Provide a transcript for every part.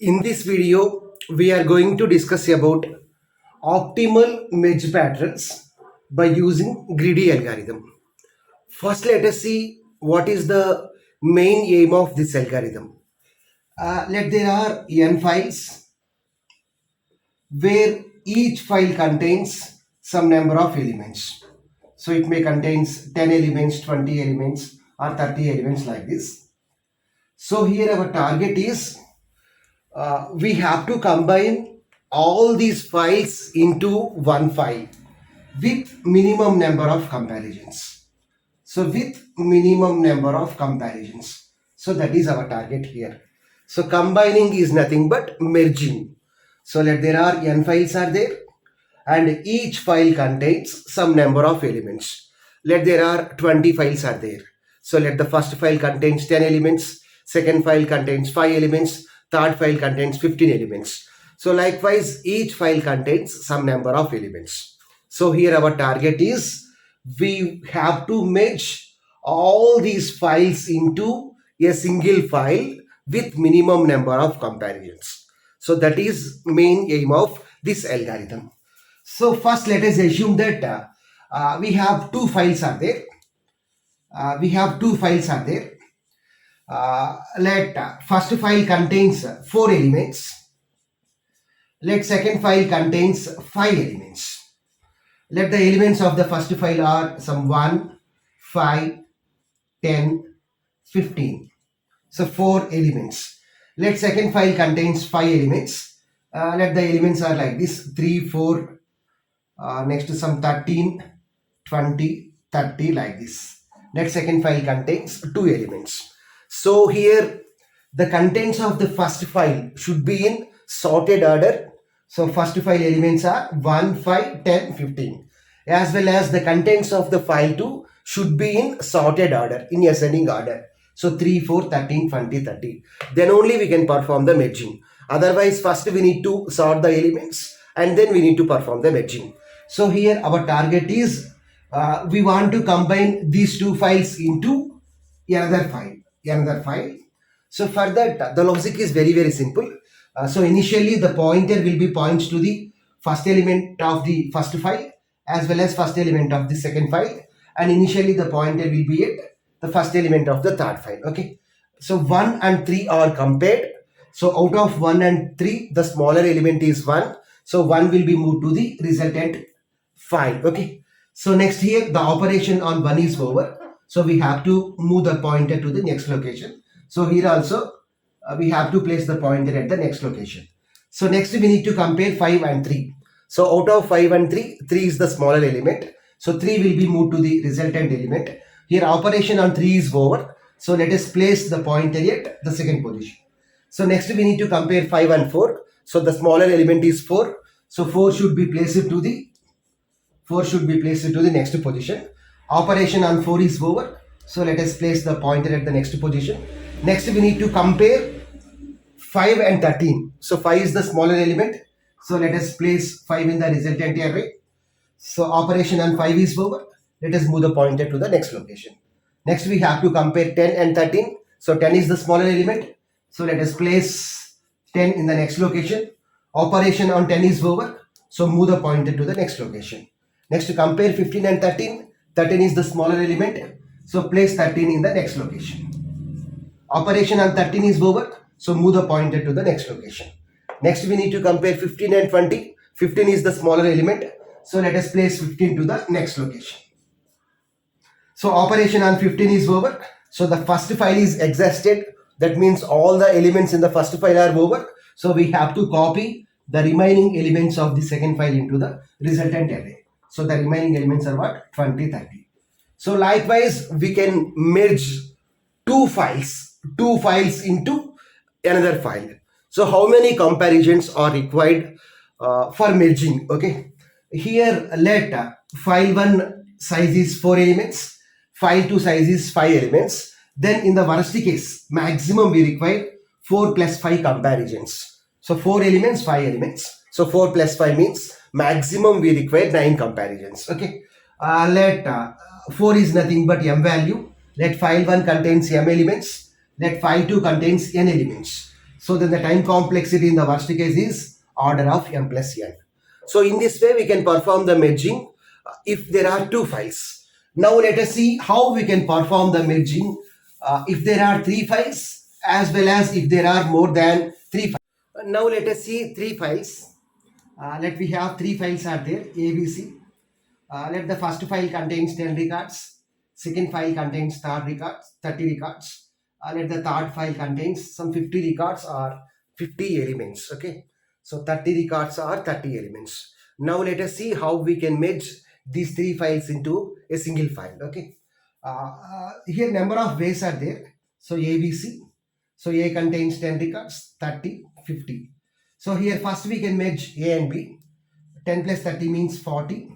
In this video, we are going to discuss about optimal merge patterns by using greedy algorithm. First, let us see what is the main aim of this algorithm. Let there are n files where each file contains some number of elements. So it may contains 10 elements, 20 elements or 30 elements like this. So here our target is we have to combine all these files into one file with minimum number of comparisons. So with minimum number of comparisons. So that is our target here. So combining is nothing but merging. So let there are n files are there and each file contains some number of elements. Let there are 20 files are there. So let the first file contains 10 elements, second file contains 5 elements, third file contains 15 elements. So likewise, each file contains some number of elements. So here our target is we have to merge all these files into a single file with minimum number of comparisons. So that is main aim of this algorithm. So first let us assume that we have two files are there. Let first file contains 4 elements. Let second file contains 5 elements. Let the elements of the first file are some 1, 5, 10, 15. So 4 elements. Let second file contains 5 elements. Let the elements are like this 3, 4, next to some 13, 20, 30 like this. Let second file contains 2 elements. So here the contents of the first file should be in sorted order. So first file elements are 1, 5, 10, 15. As well as the contents of the file 2 should be in sorted order, in ascending order. So 3, 4, 13, 20, 30. Then only we can perform the merging. Otherwise, first we need to sort the elements and then we need to perform the merging. So here our target is we want to combine these two files into another file. So for that, the logic is very simple. So initially the pointer will be points to the first element of the first file as well as first element of the second file, and initially the pointer will be at the first element of the third file. Okay, so 1 and 3 are compared. So out of 1 and 3, the smaller element is 1. So 1 will be moved to the resultant file. Okay, so next here the operation on 1 is over. So we have to move the pointer to the next location. So here also we have to place the pointer at the next location. So next we need to compare 5 and 3. So out of 5 and 3, 3 is the smaller element. So 3 will be moved to the resultant element. Here operation on 3 is over. So let us place the pointer at the second position. So next we need to compare 5 and 4. So the smaller element is 4. So 4 should be placed to the next position. Operation on 4 is over. So let us place the pointer at the next position. Next we need to compare 5 and 13. So 5 is the smaller element. So let us place 5 in the resultant array. So operation on 5 is over. Let us move the pointer to the next location. Next we have to compare 10 and 13. So 10 is the smaller element. So let us place 10 in the next location. Operation on 10 is over. So move the pointer to the next location. Next to compare 15 and 13. 13 is the smaller element. So place 13 in the next location. Operation on 13 is over. So move the pointer to the next location. Next we need to compare 15 and 20. 15 is the smaller element. So let us place 15 to the next location. So operation on 15 is over. So the first file is exhausted. That means all the elements in the first file are over. So we have to copy the remaining elements of the second file into the resultant array. So the remaining elements are what? 20, 30. So likewise, we can merge two files into another file. So how many comparisons are required for merging? Okay, here let file 1 size is 4 elements, file 2 size is 5 elements. Then in the worst case, maximum we require 4 plus 5 comparisons. So 4 elements, 5 elements. So 4 plus 5 means maximum we require 9 comparisons. Okay, let 4 is nothing but m value. Let file 1 contains m elements. Let file 2 contains n elements. So then the time complexity in the worst case is order of m plus n. So in this way we can perform the merging if there are two files. Now let us see how we can perform the merging if there are three files as well as if there are more than three files. Now let us see three files. Let we have three files are there, ABC. Let the first file contains 10 records, second file contains 30 records. Let the third file contains some 50 records or 50 elements. Okay, so 30 records are 30 elements. Now let us see how we can merge these three files into a single file. Okay, here number of ways are there. So ABC, so A contains 10 records, 30, 50. So here first we can merge A and B. 10 plus 30 means 40.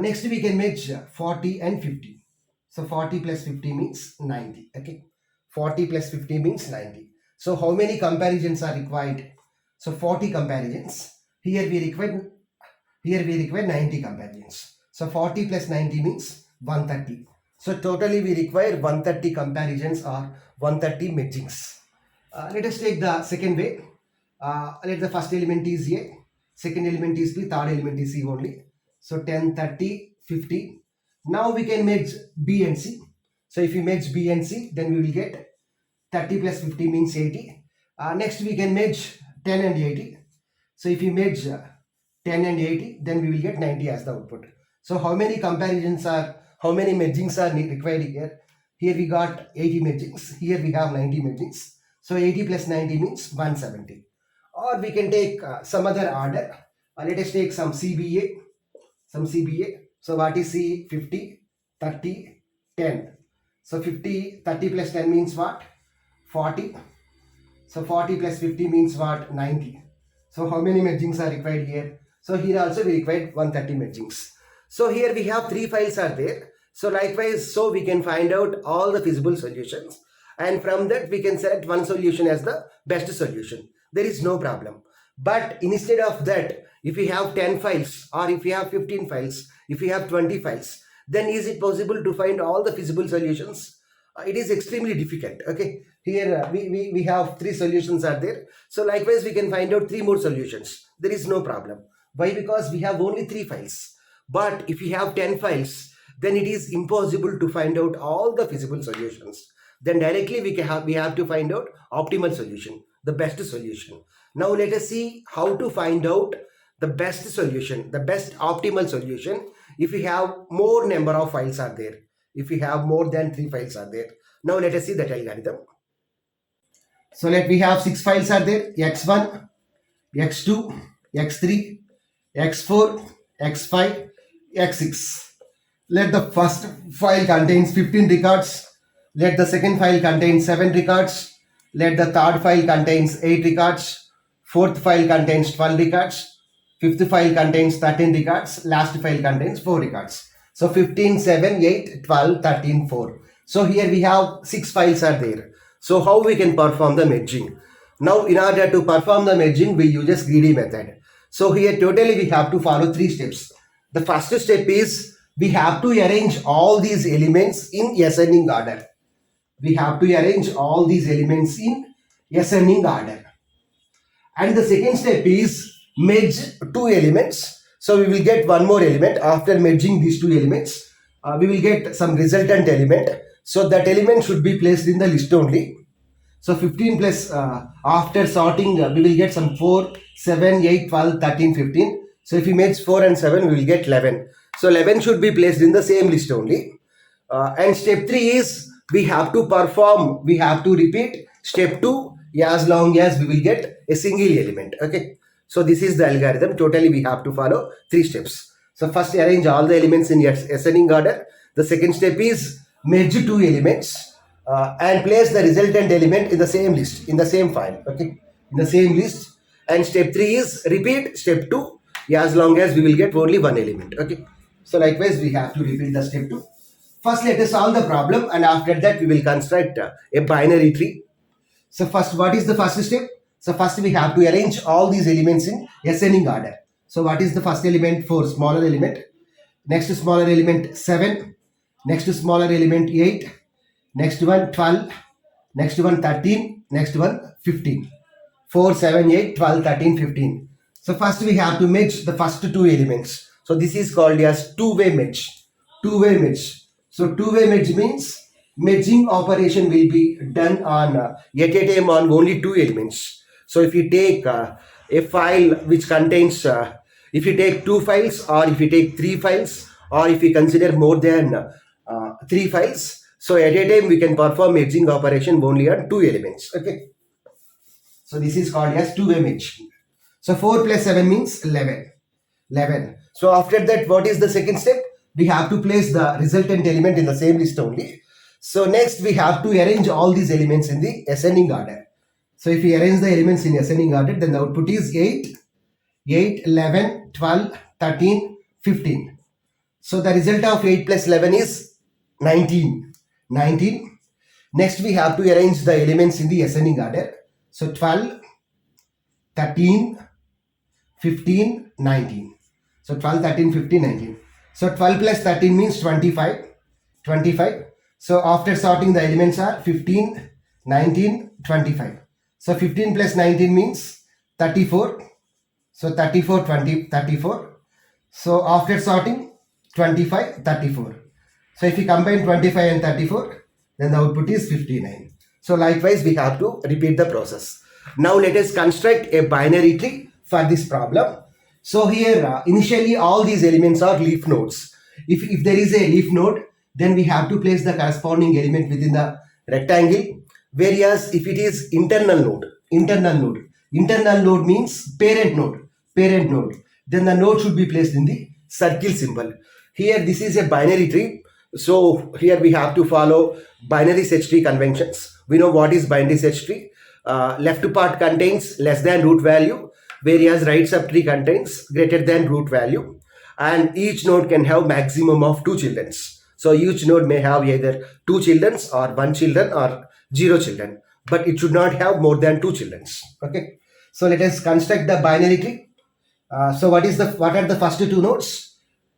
Next we can merge 40 and 50. So 40 plus 50 means 90. Okay, 40 plus 50 means 90. So how many comparisons are required? So 40 comparisons. Here we require 90 comparisons. So 40 plus 90 means 130. So totally we require 130 comparisons or 130 mergings. Let us take the second way. Let the first element is A, second element is B, third element is C only. So 10, 30, 50. Now we can merge B and C. So if we merge B and C, then we will get 30 plus 50 means 80. Next we can merge 10 and 80. So if we merge 10 and 80, then we will get 90 as the output. So how many mergings are required here? Here we got 80 mergings. Here we have 90 mergings. So 80 plus 90 means 170. Or we can take some other order. Let us take some CBA. So what is C? 50, 30, 10. So 30 plus 10 means what? 40. So 40 plus 50 means what? 90. So how many mergings are required here? So here also we required 130 mergings. So here we have three files are there. So likewise, so we can find out all the feasible solutions, and from that we can select one solution as the best solution. There is no problem. But instead of that, if we have 10 files or if we have 15 files, if we have 20 files, then is it possible to find all the feasible solutions? It is extremely difficult. Okay, here we have three solutions are there. So likewise we can find out three more solutions. There is no problem. Why? Because we have only three files. But if we have 10 files, then it is impossible to find out all the feasible solutions. Then directly we have to find out optimal solution, the best solution. Now let us see how to find out the best solution, the best optimal solution if we have more number of files are there, if we have more than three files are there. Now let us see that algorithm. So let we have 6 files are there: x1, x2, x3, x4, x5, x6. Let the first file contains 15 records. Let the second file contains 7 records. Let the third file contains 8 records. Fourth file contains 12 records. Fifth file contains 13 records. Last file contains 4 records. So 15, 7, 8, 12, 13, 4. So here we have 6 files are there. So how we can perform the merging? Now in order to perform the merging, we use a greedy method. So here totally we have to follow 3 steps. The first step is we have to arrange all these elements in ascending order. We have to arrange all these elements in ascending order. And the second step is merge 2 elements. So we will get one more element after merging these 2 elements. We will get some resultant element. So that element should be placed in the list only. So 15 plus after sorting we will get some 4, 7, 8, 12, 13, 15. So if we merge 4 and 7 we will get 11. So 11 should be placed in the same list only. And step 3 is we have to repeat step 2 as long as we will get a single element. Okay. So this is the algorithm. Totally we have to follow 3 steps. So first arrange all the elements in ascending order. The second step is merge 2 elements and place the resultant element in the same list, in the same file. Okay. In the same list. And step 3 is repeat step 2 as long as we will get only one element. Okay. So likewise we have to repeat the step 2. First let us solve the problem, and after that we will construct a binary tree. So first, what is the first step? So first we have to arrange all these elements in ascending order. So what is the first element? 4, smaller element. Next smaller element 7. Next smaller element 8. Next one 12. Next one 13. Next one 15. 4, 7, 8, 12, 13, 15. So first we have to merge the first two elements. So this is called as two-way merge. Two-way merge. So two-way merge means merging operation will be done on at a time on only two elements. So if you take a file which contains, if you take two files, or if you take three files, or if you consider more than three files, so at a time we can perform merging operation only on two elements. Okay. So this is called as two-way merge. So 4 plus 7 means 11. 11. So after that, what is the second step? We have to place the resultant element in the same list only. So next we have to arrange all these elements in the ascending order. So if we arrange the elements in ascending order, then the output is 8, 8, 11, 12, 13, 15. So the result of 8 plus 11 is 19. 19. Next we have to arrange the elements in the ascending order. So 12, 13, 15, 19. So 12, 13, 15, 19. So 12 plus 13 means 25. 25. So after sorting, the elements are 15, 19, 25. So 15 plus 19 means 34. So 34, 20, 34. So after sorting, 25, 34. So if we combine 25 and 34, then the output is 59. So likewise, we have to repeat the process. Now let us construct a binary tree for this problem. So here initially all these elements are leaf nodes. If there is a leaf node, then we have to place the corresponding element within the rectangle. Whereas if it is internal node means parent node, then the node should be placed in the circle symbol. Here this is a binary tree. So here we have to follow binary search tree conventions. We know what is binary search tree. Left part contains less than root value, whereas right subtree contains greater than root value, and each node can have maximum of two children. So each node may have either two children or one children or zero children, but it should not have more than two children. Okay. So let us construct the binary tree. So what are the first two nodes?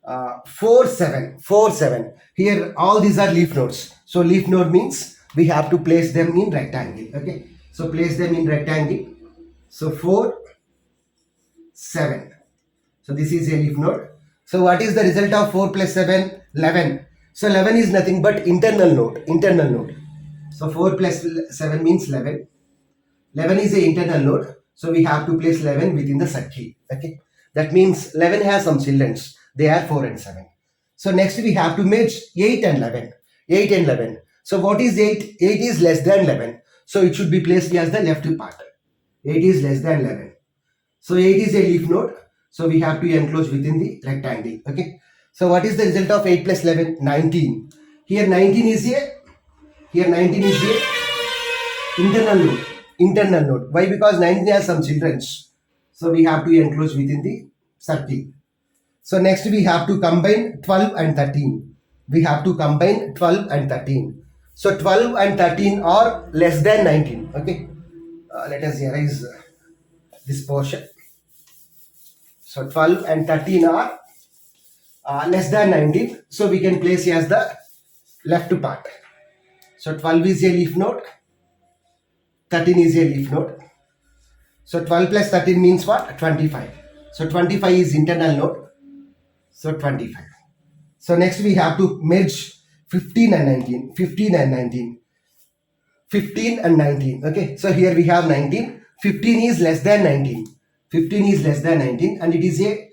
4, 7, 4, 7. Here all these are leaf nodes. So leaf node means we have to place them in rectangle. Okay. So place them in rectangle. So 4, 7. So this is a leaf node. So what is the result of 4 plus 7? 11. So 11 is nothing but internal node. So 4 plus 7 means 11. 11 is a internal node. So we have to place 11 within the circle. Okay. That means 11 has some children. They are 4 and 7. So next we have to merge 8 and 11. 8 and 11. So what is 8? 8 is less than 11. So it should be placed as the left part. 8 is less than 11. So 8 is a leaf node. So we have to enclose within the rectangle. Okay. So what is the result of 8 plus 11? 19. Here 19 is a internal node. Why? Because 19 has some children. So we have to enclose within the circle. So next we have to combine 12 and 13. So 12 and 13 are less than 19. Okay. Let us erase this portion. So 12 and 13 are less than 19. So we can place as the left part. So 12 is a leaf node. 13 is a leaf node. So 12 plus 13 means what? 25. So 25 is internal node. So 25. So next we have to merge 15 and 19. 15 and 19. 15 and 19. Okay. So here we have 19. 15 is less than 19. 15 is less than 19 and it is a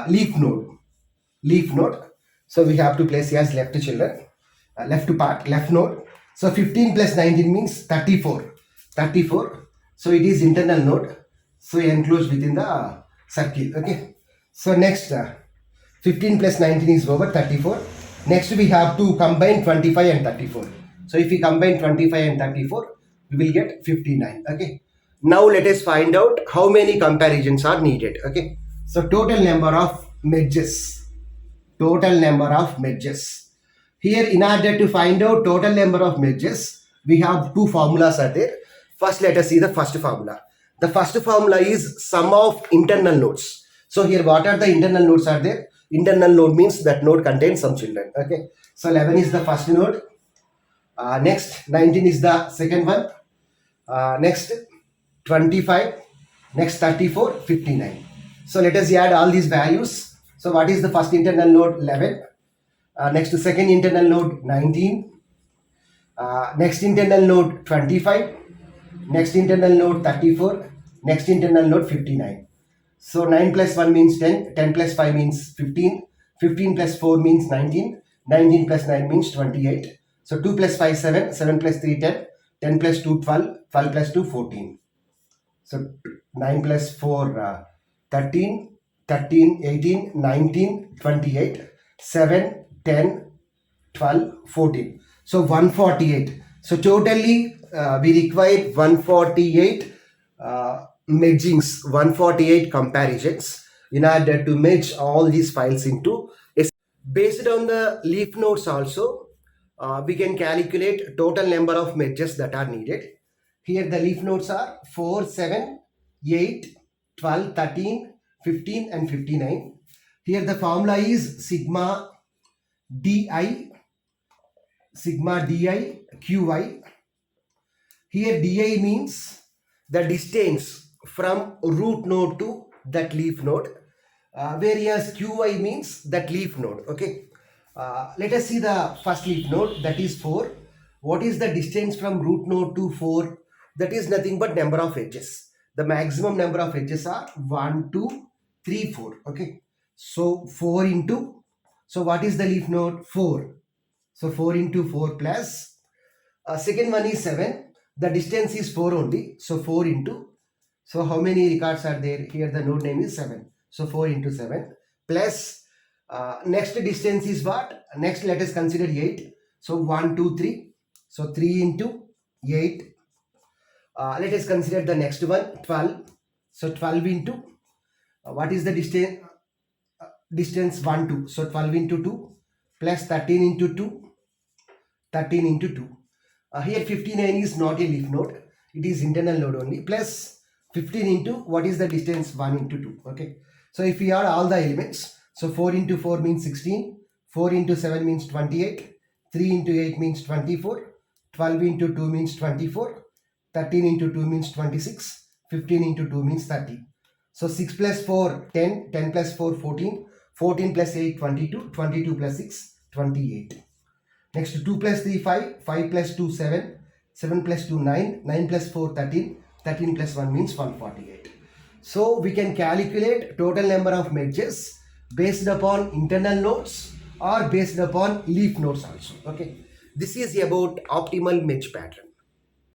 leaf node. So we have to place as left node. So 15 plus 19 means 34. So it is internal node. So enclosed within the circle. Okay. So next 15 plus 19 is over 34. Next we have to combine 25 and 34. So if we combine 25 and 34, we will get 59. Okay. Now let us find out how many comparisons are needed. Okay. So total number of merges. Here in order to find out total number of merges, we have two formulas are there. First let us see the first formula. The first formula is sum of internal nodes. So here what are the internal nodes are there? Internal node means that node contains some children. Okay. So 11 is the first node. Next 19 is the second one. Next 25, next 34, 59. So let us add all these values. So what is the first internal node? 11. Next to second internal node 19. Next internal node 25. Next internal node 34. Next internal node 59. So 9 plus 1 means 10. 10 plus 5 means 15. 15 plus 4 means 19. 19 plus 9 means 28. So 2 plus 5 7. 7 plus 3 10. 10 plus 2 12. 12 plus 2 14. So 9 plus 4 13. 13 18 19 28. 7 10 12 14. So 148. So totally we require 148 mergings, 148 comparisons in order to merge all these files into a. Based on the leaf nodes also, we can calculate total number of merges that are needed. Here the leaf nodes are 4, 7, 8, 12, 13, 15 and 59. Here the formula is sigma di qi. Here di means the distance from root node to that leaf node, whereas qi means that leaf node. Okay, let us see the first leaf node, that is 4. What is the distance from root node to 4? That is nothing but number of edges. The maximum number of edges are 1 2 3 4. Okay, so 4 into, so what is the leaf node? 4. So 4 into 4 plus, second one is 7. The distance is 4 only. So 4 into, so how many records are there? Here the node name is 7. So 4 into 7 plus, next distance is what? Next let us consider 8. So 1, 2, 3. So 3 into 8. Let us consider the next one, 12. So 12 into, what is the distance? Distance 1, 2. So 12 into 2 plus 13 into 2. 13 into 2. Here 59 is not a leaf node. It is internal node only. Plus 15 into, what is the distance? 1 into 2. Okay. So if we add all the elements, so 4 into 4 means 16. 4 into 7 means 28. 3 into 8 means 24. 12 into 2 means 24. 13 into 2 means 26. 15 into 2 means 30. So 6 plus 4, 10. 10 plus 4, 14. 14 plus 8, 22. 22 plus 6, 28. Next 2 plus 3, 5. 5 plus 2, 7. 7 plus 2, 9. 9 plus 4, 13. 13 plus 1 means 148. So we can calculate total number of merges based upon internal nodes or based upon leaf nodes also. Okay. This is about optimal merge pattern.